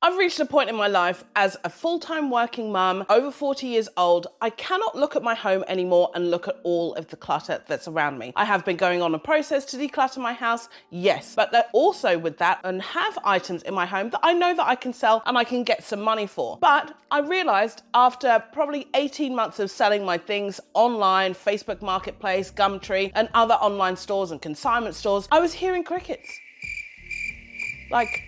I've reached a point in my life as a full-time working mum, over 40 years old. I cannot look at my home anymore and look at all of the clutter that's around me. I have been going on a process to declutter my house, yes, but also with that and have items in my home that I know that I can sell and I can get some money for. But I realized after probably 18 months of selling my things online, Facebook Marketplace, Gumtree, and other online stores and consignment stores, I was hearing crickets. Like,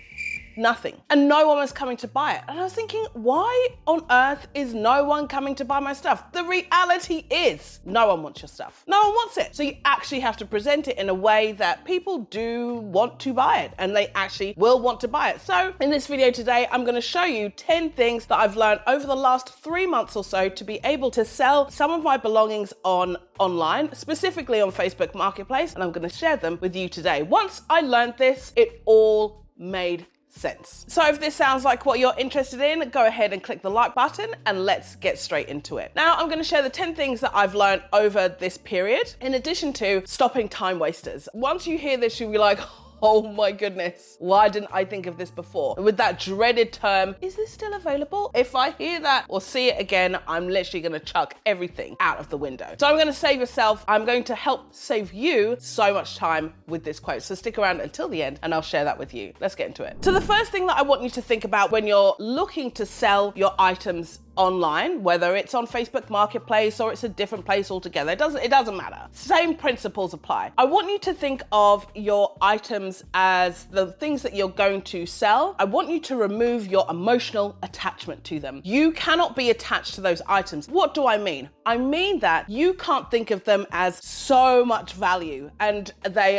nothing. And no one was coming to buy it. And I was thinking, why on earth is no one coming to buy my stuff? The reality is no one wants your stuff. No one wants it. So you actually have to present it in a way that people do want to buy it and they actually will want to buy it. So in this video today, I'm going to show you 10 things that I've learned over the last 3 months or so to be able to sell some of my belongings online, specifically on Facebook Marketplace. And I'm going to share them with you today. Once I learned this, it all made sense. So if this sounds like what you're interested in, go ahead and click the like button and let's get straight into it. Now I'm going to share the 10 things that I've learned over this period, in addition to stopping time wasters. Once you hear this, you'll be like, oh my goodness, why didn't I think of this before? With that dreaded term, is this still available? If I hear that or see it again, I'm literally gonna chuck everything out of the window. So I'm gonna save yourself, I'm going to help save you so much time with this quote. So stick around until the end and I'll share that with you. Let's get into it. So the first thing that I want you to think about when you're looking to sell your items online, whether it's on Facebook Marketplace or it's a different place altogether, it doesn't matter. Same principles apply. I want you to think of your items as the things that you're going to sell. I want you to remove your emotional attachment to them. You cannot be attached to those items. What do I mean? I mean that you can't think of them as so much value and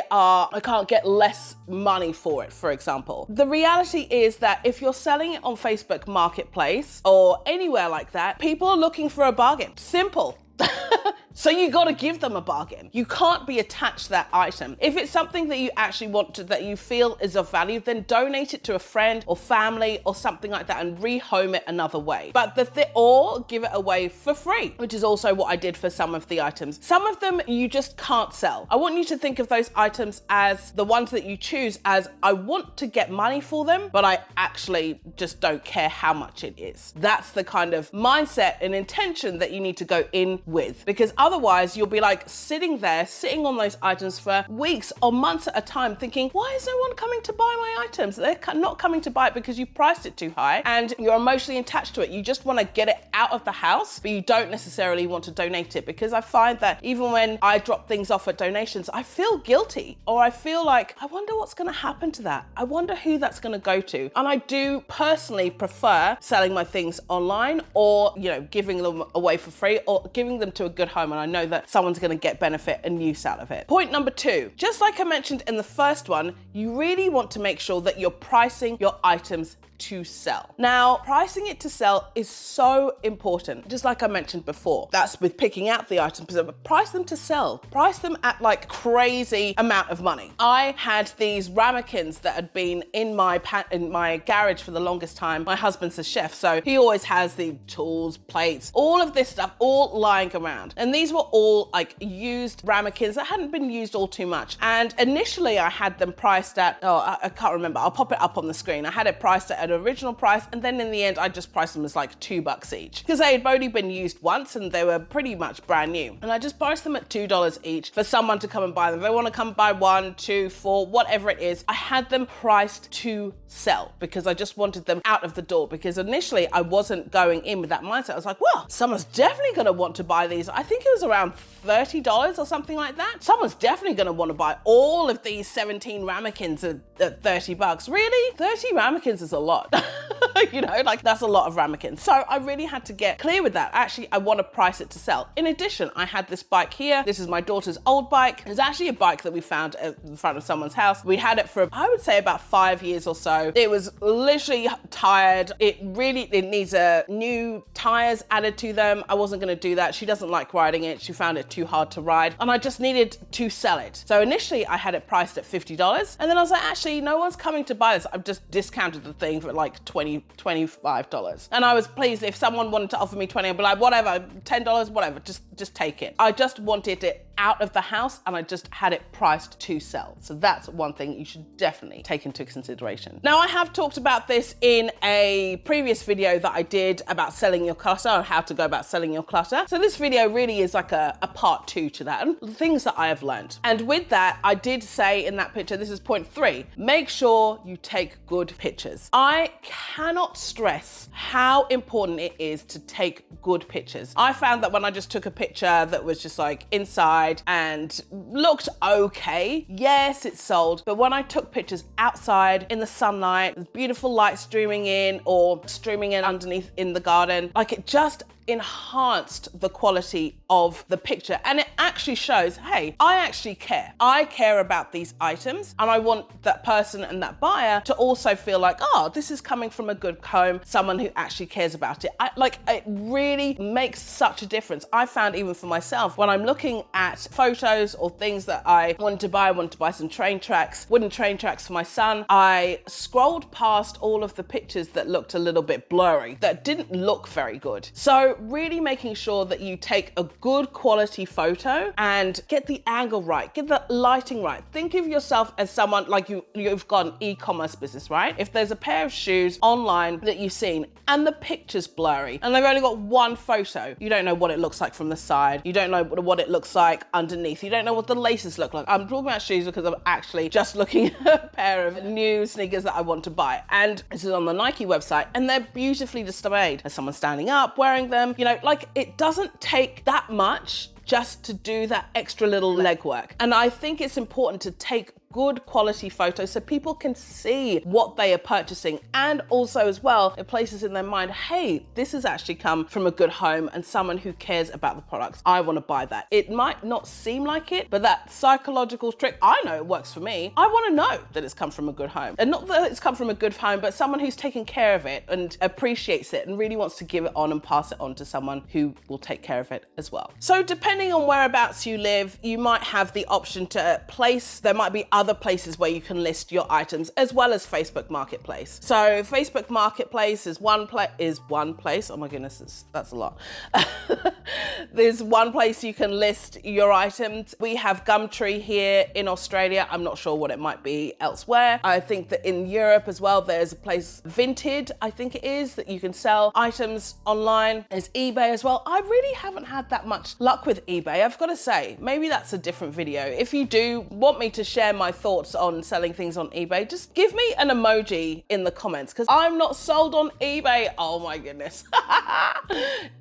I can't get less money for it, for example. The reality is that if you're selling it on Facebook Marketplace or anywhere like that, people are looking for a bargain. Simple. So you got to give them a bargain. You can't be attached to that item. If it's something that you actually want to, that you feel is of value, then donate it to a friend or family or something like that and rehome it another way. But or give it away for free, which is also what I did for some of the items. Some of them you just can't sell. I want you to think of those items as the ones that you choose as I want to get money for them, but I actually just don't care how much it is. That's the kind of mindset and intention that you need to go in with, because otherwise you'll be like sitting on those items for weeks or months at a time thinking, why is no one coming to buy my items? They're not coming to buy it because you priced it too high and you're emotionally attached to it. You just want to get it out of the house, but you don't necessarily want to donate it, because I find that even when I drop things off at donations, I feel guilty, or I feel like, I wonder what's going to happen to that. I wonder who that's going to go to. And I do personally prefer selling my things online or, giving them away for free or giving them to a good home. And I know that someone's going to get benefit and use out of it. Point number 2, just like I mentioned in the first one, you really want to make sure that you're pricing your items to sell. Now, pricing it to sell is so important. Just like I mentioned before, that's with picking out the items, but price them to sell. Price them at like crazy amount of money. I had these ramekins that had been in my garage for the longest time. My husband's a chef, so he always has the tools, plates, all of this stuff, all lying around. And these were all like used ramekins that hadn't been used all too much. And initially I had them priced at, I can't remember, I'll pop it up on the screen. I had it priced at an original price, and then in the end I just priced them as like $2 each, because they had only been used once and they were pretty much brand new. And I just priced them at $2 each for someone to come and buy them. If they want to come buy 1, 2, 4, whatever it is, I had them priced to sell because I just wanted them out of the door, because initially I wasn't going in with that mindset. I was like, well, someone's definitely going to want to buy these. I think it was around $30 or something like that. Someone's definitely going to want to buy all of these 17 ramekins at $30. Really? 30 ramekins is a lot. Like that's a lot of ramekins. So I really had to get clear with that. Actually, I want to price it to sell. In addition, I had this bike here. This is my daughter's old bike. It's actually a bike that we found at the front of someone's house. We had it for, I would say, about 5 years or so. It was literally tired. It needs new tires added to them. I wasn't going to do that. She doesn't like riding it. She found it too hard to ride, and I just needed to sell it. So initially I had it priced at $50, and then I was like, actually, no one's coming to buy this. I've just discounted the thing for like 20 be $25. And I was pleased if someone wanted to offer me 20, I'd be like, whatever, $10, whatever, just take it. I just wanted it out of the house and I just had it priced to sell. So that's one thing you should definitely take into consideration. Now, I have talked about this in a previous video that I did about selling your clutter, or how to go about selling your clutter. So this video really is like a part 2 to that, and things that I have learned. And with that, I did say in that picture, this is point 3, make sure you take good pictures. I cannot stress how important it is to take good pictures. I found that when I just took a picture that was just like inside and looked okay, yes, it sold. But when I took pictures outside in the sunlight, with beautiful light streaming in or streaming in underneath in the garden, like it just enhanced the quality of the picture. And it actually shows, hey, I actually care. I care about these items and I want that person and that buyer to also feel like, oh, this is coming from a good home, someone who actually cares about it. It really makes such a difference. I found even for myself, when I'm looking at photos or things that I wanted to buy some train tracks, wooden train tracks for my son, I scrolled past all of the pictures that looked a little bit blurry, that didn't look very good. So really making sure that you take a good quality photo and get the angle right, get the lighting right. Think of yourself as someone like you've got an e-commerce business, right? If there's a pair of shoes online that you've seen and the picture's blurry and they've only got one photo, you don't know what it looks like from the side. You don't know what it looks like underneath. You don't know what the laces look like. I'm talking about shoes because I'm actually just looking at a pair of new sneakers that I want to buy. And this is on the Nike website and they're beautifully displayed. There's someone standing up wearing them. You know, like it doesn't take that much just to do that extra little legwork. And I think it's important to take good quality photos so people can see what they are purchasing, and also as well it places in their mind, hey, this has actually come from a good home and someone who cares about the products. I want to buy that. It might not seem like it, but that psychological trick, I know it works for me. I want to know that it's come from a good home, and not that it's come from a good home, but someone who's taken care of it and appreciates it and really wants to give it on and pass it on to someone who will take care of it as well. So depending on whereabouts you live, you might have the option to place, there might be other places where you can list your items, as well as Facebook Marketplace. So Facebook Marketplace is one place. Oh my goodness, that's a lot. There's one place you can list your items. We have Gumtree here in Australia. I'm not sure what it might be elsewhere. I think that in Europe as well, there's a place, Vinted, I think it is, that you can sell items online. There's eBay as well. I really haven't had that much luck with eBay, I've got to say. Maybe that's a different video. If you do want me to share my thoughts on selling things on eBay, just give me an emoji in the comments, because I'm not sold on eBay. Oh my goodness.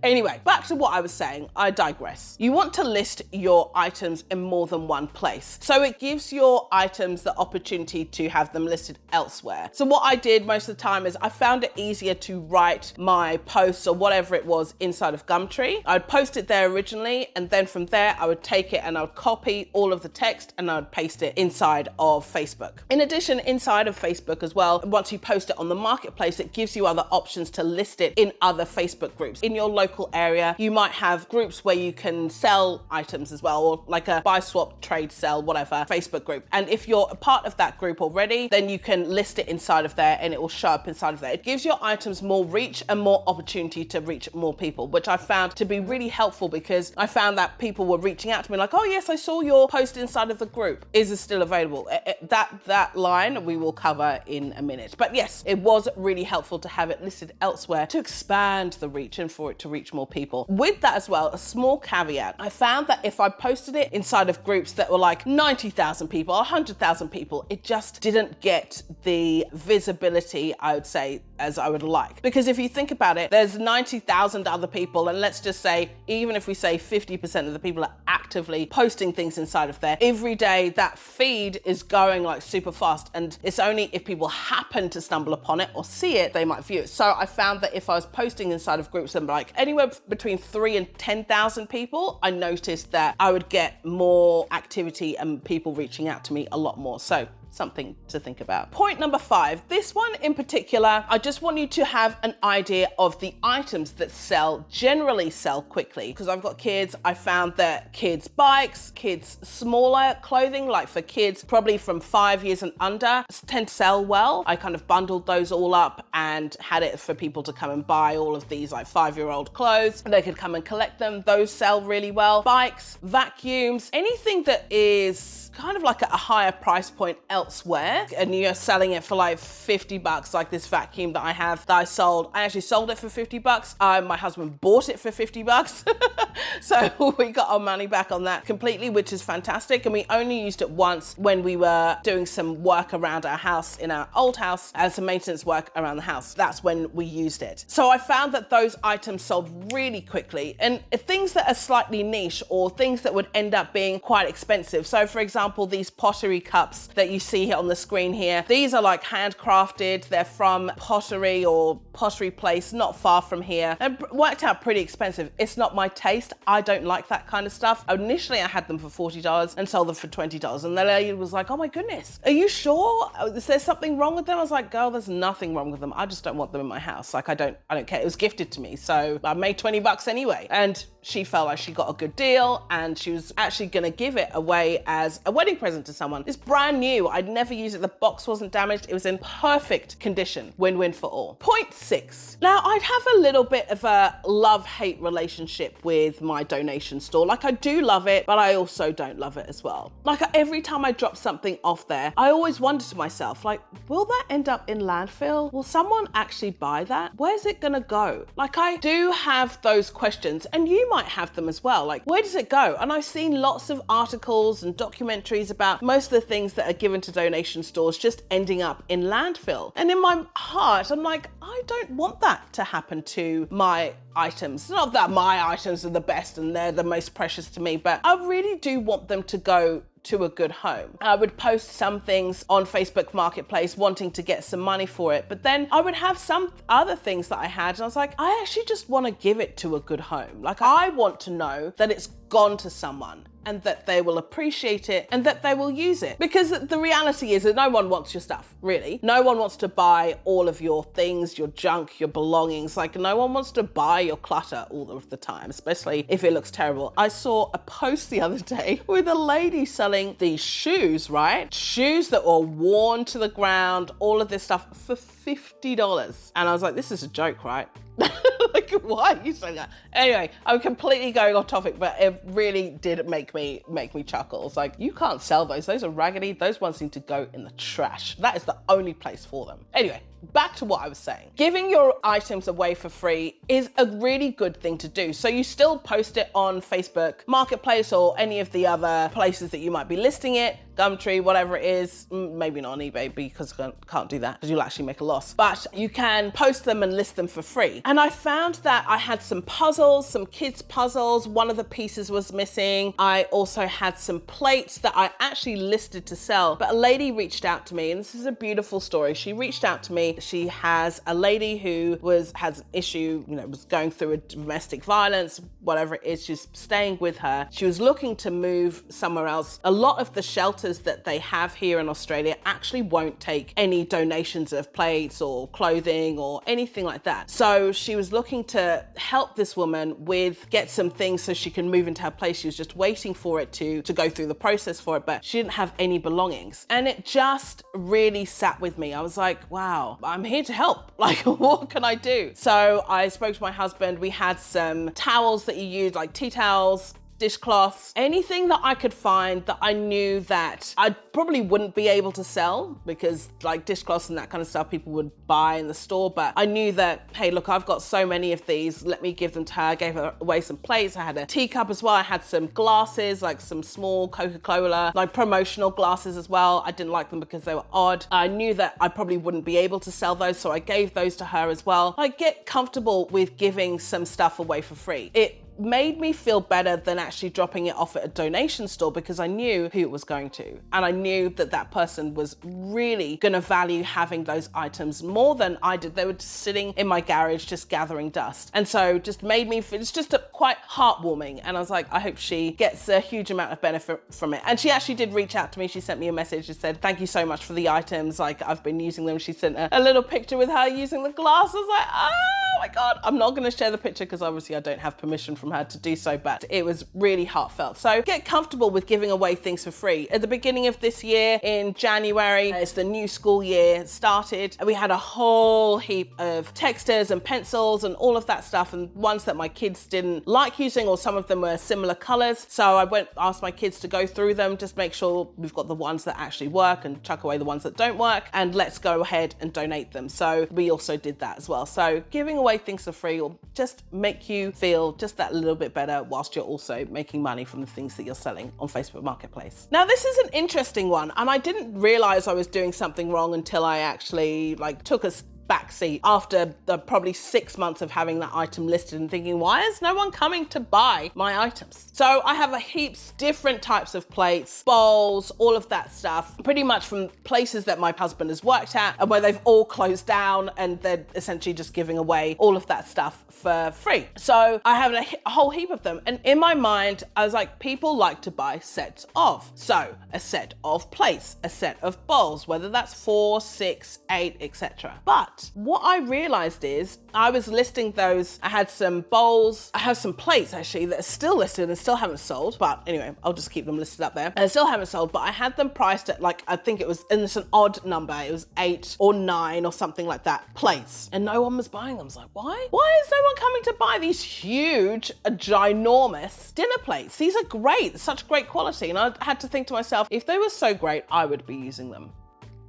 Anyway, back to what I was saying. I digress. You want to list your items in more than one place. So it gives your items the opportunity to have them listed elsewhere. So what I did most of the time is I found it easier to write my posts or whatever it was inside of Gumtree. I'd post it there originally, and then from there I would take it and I would copy all of the text and I would paste it inside of Facebook. In addition, inside of Facebook as well, once you post it on the marketplace, it gives you other options to list it in other Facebook groups. In your local area, you might have groups where you can sell items as well, or like a buy, swap, trade, sell, whatever Facebook group. And if you're a part of that group already, then you can list it inside of there and it will show up inside of there. It gives your items more reach and more opportunity to reach more people, which I found to be really helpful, because I found that people were reaching out to me like, oh yes, I saw your post inside of the group. Is it still available? That line we will cover in a minute. But yes, it was really helpful to have it listed elsewhere to expand the reach and for it to reach more people. With that as well, a small caveat, I found that if I posted it inside of groups that were like 90,000 people, 100,000 people, it just didn't get the visibility, I would say, as I would like. Because if you think about it, there's 90,000 other people, and let's just say, even if we say 50% of the people are actively posting things inside of there, every day that feed is going like super fast, and it's only if people happen to stumble upon it or see it, they might view it. So I found that if I was posting inside of groups and like anywhere between 3,000 and 10,000 people, I noticed that I would get more activity and people reaching out to me a lot more. So something to think about. Point number 5, this one in particular, I just want you to have an idea of the items that generally sell quickly. Because I've got kids, I found that kids' bikes, kids' smaller clothing, like for kids probably from 5 years and under, tend to sell well. I kind of bundled those all up and had it for people to come and buy all of these like 5-year-old clothes. They could come and collect them. Those sell really well. Bikes, vacuums, anything that is kind of like at a higher price point elsewhere and you're selling it for like $50, like this vacuum that I have that I sold. I actually sold it for $50. My husband bought it for $50. So we got our money back on that completely, which is fantastic. And we only used it once when we were doing some work around our house in our old house and some maintenance work around the house. That's when we used it. So I found that those items sold really quickly, and things that are slightly niche or things that would end up being quite expensive. So for example, these pottery cups that you see here on the screen here, these are like handcrafted. They're from pottery or pottery place not far from here, and worked out pretty expensive. It's not my taste. I don't like that kind of stuff. Initially, I had them for $40 and sold them for $20. And the lady was like, oh my goodness, are you sure? Is there something wrong with them? I was like, girl, there's nothing wrong with them. I just don't want them in my house. Like, I don't care. It was gifted to me. So I made $20 anyway. And she felt like she got a good deal and she was actually going to give it away as a wedding present to someone. It's brand new. I'd never used it. The box wasn't damaged. It was in perfect condition. Win-win for all. Point 6. Now, I'd have a little bit of a love-hate relationship with my donation store. Like, I do love it, but I also don't love it as well. Like, every time I drop something off there, I always wonder to myself, like, will that end up in landfill? Will someone actually buy that? Where's it gonna go? Like, I do have those questions, and you might have them as well. Like, where does it go? And I've seen lots of articles and documentaries about most of the things that are given to donation stores just ending up in landfill. And in my heart, I'm like, I don't want that to happen to my items. Not that my items are the best and they're the most precious to me, but I really do want them to go to a good home. I would post some things on Facebook Marketplace wanting to get some money for it, but then I would have some other things that I had and I was like, I actually just want to give it to a good home. Like, I want to know that it's gone to someone and that they will appreciate it and that they will use it. Because the reality is that no one wants your stuff, really. No one wants to buy all of your things, your junk, your belongings. Like, no one wants to buy your clutter all of the time, especially if it looks terrible. I saw a post the other day with a lady selling these shoes, right? Shoes that were worn to the ground, all of this stuff for $50. And I was like, this is a joke, right? Like, why are you saying that? Anyway, I'm completely going off topic, but it really did make me chuckle. It's like, you can't sell those. Those are raggedy. Those ones need to go in the trash. That is the only place for them. Anyway, back to what I was saying. Giving your items away for free is a really good thing to do. So you still post it on Facebook Marketplace or any of the other places that you might be listing it, Gumtree, whatever it is. Maybe not on eBay because I can't do that because you'll actually make a loss. But you can post them and list them for free. And I found that I had some puzzles, some kids' puzzles. One of the pieces was missing. I also had some plates that I actually listed to sell. But a lady reached out to me, and this is a beautiful story. She reached out to me. She has a lady who has an issue, was going through a domestic violence, whatever it is. She's staying with her. She was looking to move somewhere else. A lot of the shelters that they have here in Australia actually won't take any donations of plates or clothing or anything like that. So she was looking to help this woman get some things so she can move into her place. She was just waiting for it to go through the process for it, but she didn't have any belongings. And it just really sat with me. I was like, wow, I'm here to help. Like, what can I do? So I spoke to my husband. We had some towels that you use, like tea towels, dishcloths, anything that I could find that I knew that I probably wouldn't be able to sell, because like dishcloths and that kind of stuff people would buy in the store. But I knew that, hey, look, I've got so many of these, let me give them to her. I gave her away some plates. I had a teacup as well. I had some glasses, like some small Coca-Cola, like promotional glasses as well. I didn't like them because they were odd. I knew that I probably wouldn't be able to sell those, so I gave those to her as well. Like, get comfortable with giving some stuff away for free. It made me feel better than actually dropping it off at a donation store, because I knew who it was going to. And I knew that that person was really going to value having those items more than I did. They were just sitting in my garage, just gathering dust. And so just made me feel, it's just quite heartwarming. And I was like, I hope she gets a huge amount of benefit from it. And she actually did reach out to me. She sent me a message and said, thank you so much for the items. Like, I've been using them. She sent a little picture with her using the glass. I was like, oh my God. I'm not going to share the picture because obviously I don't have permission from her to do so, but it was really heartfelt. So get comfortable with giving away things for free. At the beginning of this year in January, as the new school year started, we had a whole heap of texters and pencils and all of that stuff, and ones that my kids didn't like using, or some of them were similar colors. So I asked my kids to go through them, just make sure we've got the ones that actually work and chuck away the ones that don't work, and let's go ahead and donate them. So we also did that as well. So giving away things for free will just make you feel just that little bit better, whilst you're also making money from the things that you're selling on Facebook Marketplace. Now, this is an interesting one, and I didn't realize I was doing something wrong until I actually took a backseat after the probably 6 months of having that item listed and thinking, why is no one coming to buy my items? So I have a heaps different types of plates, bowls, all of that stuff, pretty much from places that my husband has worked at and where they've all closed down, and they're essentially just giving away all of that stuff for free. So I have a whole heap of them. And in my mind, I was like, people like to buy sets of. So a set of plates, a set of bowls, whether that's 4, 6, 8, etc. But what I realized is I was listing those. I had some bowls, I have some plates actually that are still listed and still haven't sold. But anyway, I'll just keep them listed up there. And I still haven't sold, but I had them priced at I think it was, and it's an odd number. It was 8 or 9 or something like that plates. And no one was buying them. I was like, why? Why is no one coming to buy these huge, ginormous dinner plates? These are great, such great quality. And I had to think to myself, if they were so great, I would be using them,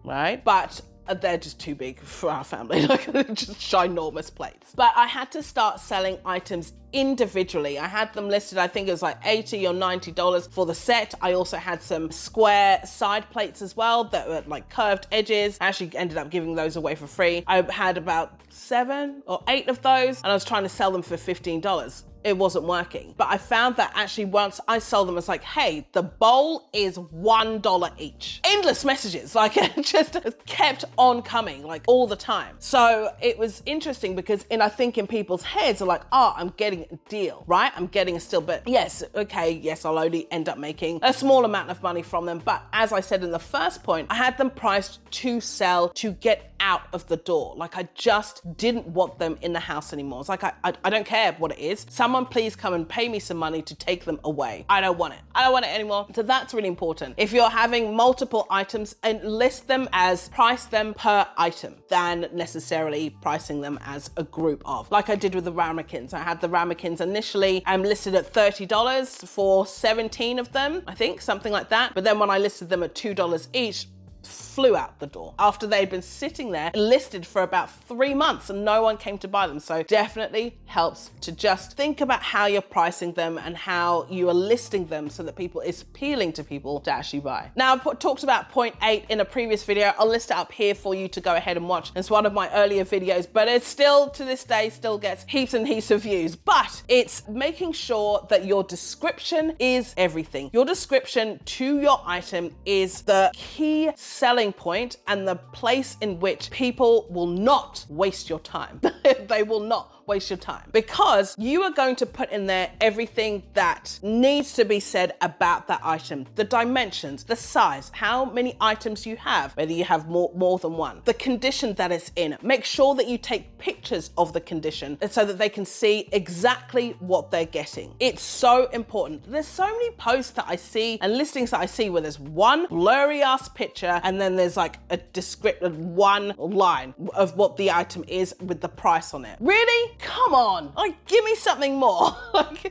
right? But they're just too big for our family, just ginormous plates. But I had to start selling items individually. I had them listed, I think it was $80 or $90 for the set. I also had some square side plates as well that were curved edges. I actually ended up giving those away for free. I had about 7 or 8 of those, and I was trying to sell them for $15. It wasn't working. But I found that actually once I sold them, it's hey, the bowl is $1 each. Endless messages, it just kept on coming all the time. So it was interesting because I think in people's heads are oh, I'm getting a deal, right? I'm getting a steal, but yes, okay, yes, I'll only end up making a small amount of money from them. But as I said in the first point, I had them priced to sell, to get out of the door. I just didn't want them in the house anymore. It's I don't care what it is. Someone please come and pay me some money to take them away. I don't want it. I don't want it anymore. So that's really important. If you're having multiple items, and list them as price them per item than necessarily pricing them as a group of. Like I did with the ramekins. I had the ramekins initially listed at $30 for 17 of them, I think, something like that. But then when I listed them at $2 each, flew out the door after they'd been sitting there listed for about 3 months and no one came to buy them. So definitely helps to just think about how you're pricing them and how you are listing them so that it's appealing to people to actually buy. Now, I talked about point 8 in a previous video. I'll list it up here for you to go ahead and watch. It's one of my earlier videos, but it's still to this day still gets heaps and heaps of views. But it's making sure that your description is everything. Your description to your item is the key selling point and the place in which people will not waste your time. They will not waste your time, because you are going to put in there everything that needs to be said about that item, the dimensions, the size, how many items you have, whether you have more than one, the condition that it's in. Make sure that you take pictures of the condition so that they can see exactly what they're getting. It's so important. There's so many posts that I see and listings that I see where there's one blurry ass picture and then there's a descriptive one line of what the item is with the price on it. Really? Come on, give me something more.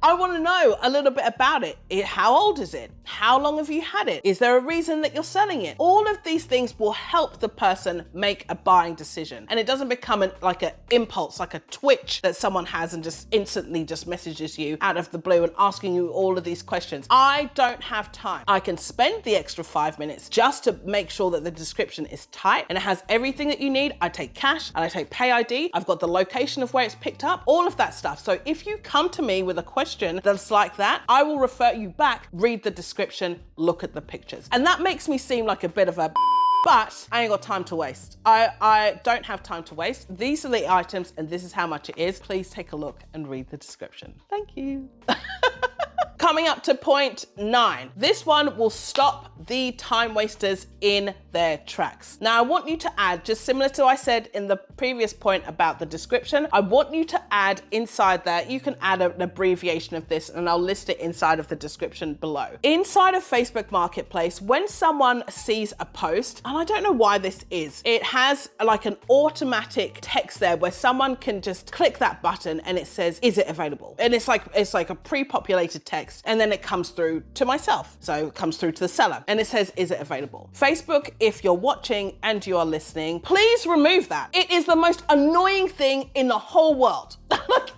I want to know a little bit about it. How old is it? How long have you had it? Is there a reason that you're selling it? All of these things will help the person make a buying decision, and it doesn't become an impulse, like a twitch that someone has and just instantly just messages you out of the blue and asking you all of these questions. I don't have time. I can spend the extra 5 minutes just to make sure that the description is tight and it has everything that you need. I take cash and I take pay ID. I've got the the location of where it's picked up, all of that stuff. So if you come to me with a question that's like that, I will refer you back, read the description, look at the pictures. And that makes me seem like a bit of a but I ain't got time to waste. I don't have time to waste. These are the items and this is how much it is. Please take a look and read the description. Thank you. Coming up to point 9. This one will stop the time wasters in their tracks. Now I want you to add, just similar to what I said in the previous point about the description, I want you to add inside there, you can add an abbreviation of this and I'll list it inside of the description below. Inside of Facebook Marketplace, when someone sees a post, and I don't know why this is, it has like an automatic text there where someone can just click that button and it says, is it available? And it's like a pre-populated text. And then it comes through to myself. So it comes through to the seller and it says, is it available? Facebook, if you're watching and you are listening, please remove that. It is the most annoying thing in the whole world.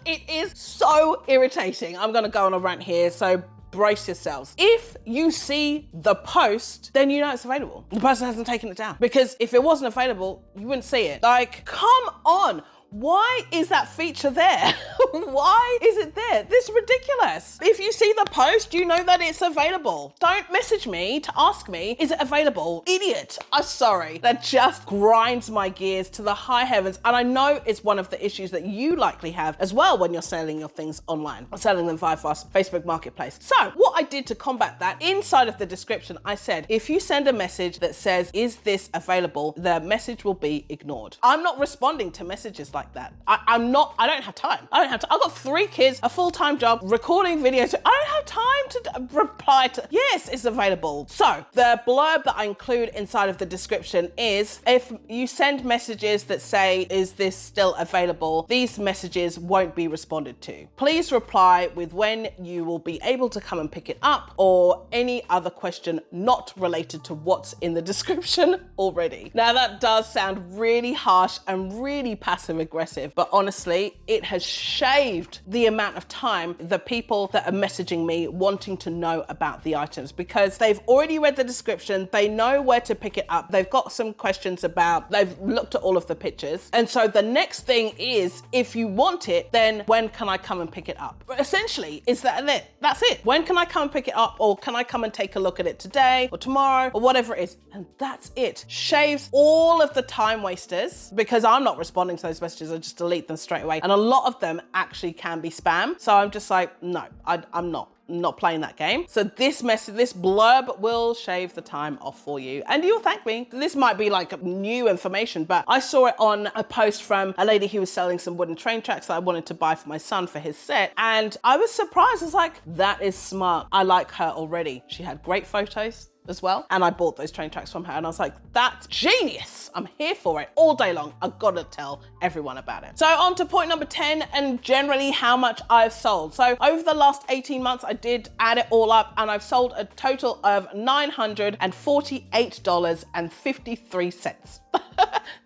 It is so irritating. I'm gonna go on a rant here, so brace yourselves. If you see the post, then you know it's available. The person hasn't taken it down. Because if it wasn't available, you wouldn't see it. Like, come on. Why is that feature there? Why is it there? This is ridiculous. If you see the post, you know that it's available. Don't message me to ask me, is it available? Idiot. I'm sorry. That just grinds my gears to the high heavens. And I know it's one of the issues that you likely have as well when you're selling your things online, or selling them via Facebook Marketplace. So what I did to combat that, inside of the description, I said, if you send a message that says, is this available? The message will be ignored. I'm not responding to messages like that. I don't have time. I've got 3 kids, a full-time job, recording videos. I don't have time to reply to, yes, it's available. So the blurb that I include inside of the description is, if you send messages that say, is this still available? These messages won't be responded to. Please reply with when you will be able to come and pick it up, or any other question not related to what's in the description already. Now that does sound really harsh and really passive aggressive, but honestly, it has shaved the amount of time the people that are messaging me wanting to know about the items, because they've already read the description, they know where to pick it up, they've got some questions about, they've looked at all of the pictures. And so the next thing is, if you want it, then when can I come and pick it up? But essentially, is that it? That's it. When can I come and pick it up? Or can I come and take a look at it today or tomorrow or whatever it is? And that's it. Shaves all of the time wasters, because I'm not responding to those messages. I just delete them straight away. And a lot of them actually can be spam. So I'm just like, no, I'm not playing that game. So this blurb will shave the time off for you and you'll thank me. This might be like new information, but I saw it on a post from a lady who was selling some wooden train tracks that I wanted to buy for my son for his set. And I was surprised. I was like, that is smart. I like her already. She had great photos as well. And I bought those train tracks from her and I was like, that's genius. I'm here for it all day long. I've got to tell everyone about it. So on to point number 10, and generally how much I've sold. So over the last 18 months, I did add it all up and I've sold a total of $948.53.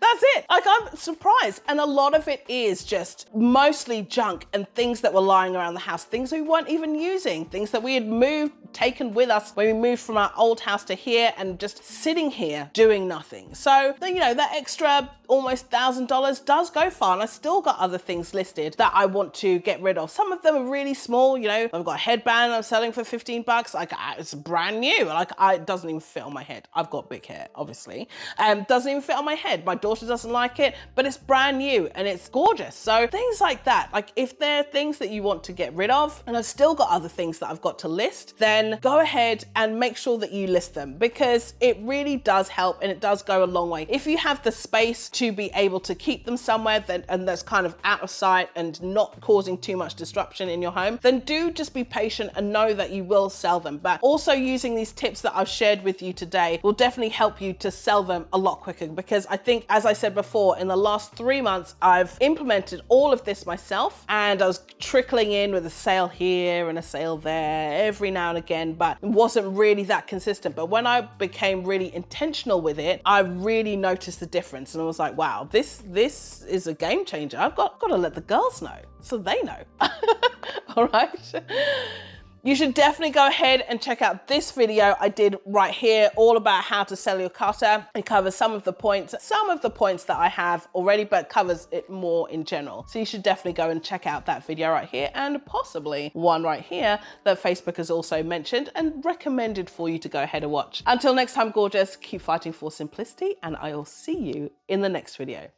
That's it. Like, I'm surprised. And a lot of it is just mostly junk and things that were lying around the house, things we weren't even using, things that we had taken with us when we moved from our old house to here and just sitting here doing nothing. So, you know, that extra almost $1,000 does go far, and I still got other things listed that I want to get rid of. Some of them are really small, you know. I've got a headband I'm selling for 15 bucks. Like, it's brand new. Like, it doesn't even fit on my head. I've got big hair, obviously. Doesn't even fit on my head. My daughter doesn't like it, but it's brand new and it's gorgeous. So things like that, like if there are things that you want to get rid of, and I've still got other things that I've got to list, then go ahead and make sure that you list them, because it really does help and it does go a long way. If you have the space to be able to keep them somewhere and that's kind of out of sight and not causing too much disruption in your home, then do just be patient and know that you will sell them. But also using these tips that I've shared with you today will definitely help you to sell them a lot quicker, because I think, as I said before, in the last 3 months, I've implemented all of this myself, and I was trickling in with a sale here and a sale there every now and again, but it wasn't really that consistent. But when I became really intentional with it, I really noticed the difference, and I was like, wow, this is a game changer. I've got to let the girls know so they know. All right. You should definitely go ahead and check out this video I did right here, all about how to sell your clutter. It covers some of the points that I have already, but covers it more in general. So you should definitely go and check out that video right here, and possibly one right here that Facebook has also mentioned and recommended for you to go ahead and watch. Until next time, gorgeous, keep fighting for simplicity, and I will see you in the next video.